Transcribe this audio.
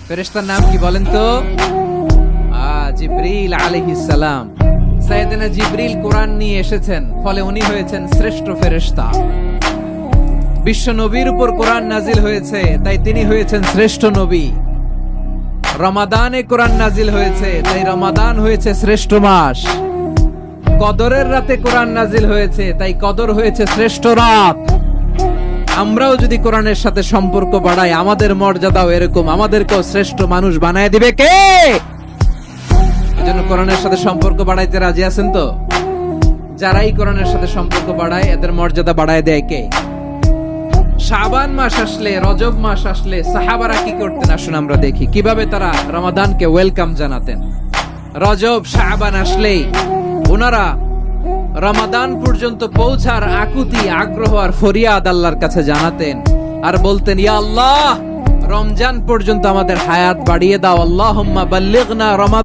ফেরেশতার নাম কি বলেন তো? জিবরিল আলাইহিস সালাম। সাইয়েদনা জিবরিল কোরআন নিয়ে এসেছেন, ফলে উনি হয়েছেন শ্রেষ্ঠ ফেরেশতা। বিশ্ব নবীর উপর কোরআন নাজিল হয়েছে, তাই তিনি হয়েছেন শ্রেষ্ঠ নবী। রমাদানে কোরআন নাজিল হয়েছে, তাই রমাদান হয়েছে শ্রেষ্ঠ মাস। কদরের রাতে কোরআন নাজিল হয়েছে, তাই কদর হয়েছে শ্রেষ্ঠ রাত। আমরাও যদি কোরআনের সাথে সম্পর্ক বাড়াই, আমাদের মর্যাদাও এরকম, আমাদেরকেও শ্রেষ্ঠ মানুষ বানায় দিবে কে? এজন্য কোরআনের সাথে সম্পর্ক বাড়াইতে রাজি আছেন তো? যারাই কোরআনের সাথে সম্পর্ক বাড়ায়, এদের মর্যাদা বাড়ায় দেয় কে? শাবান মাস আসলে, রজব মাস আসলে সাহাবারা কি করতেন আসুন আমরা দেখি কিভাবে তারা রমাদানকে ওয়েলকাম জানাতেন। রজব শাবান আসলেই ওনারা রমাদান পর্যন্ত পৌঁছার আকুতি, আগ্রহ আর ফরিয়াদ আল্লাহর কাছে জানাতেন আর বলতেন, ইয়া আল্লাহ, রমজান পর্যন্ত আমাদের হায়াত বাড়িয়ে দাও, আল্লাহুম্মা বাল্লিগনা রমাদান।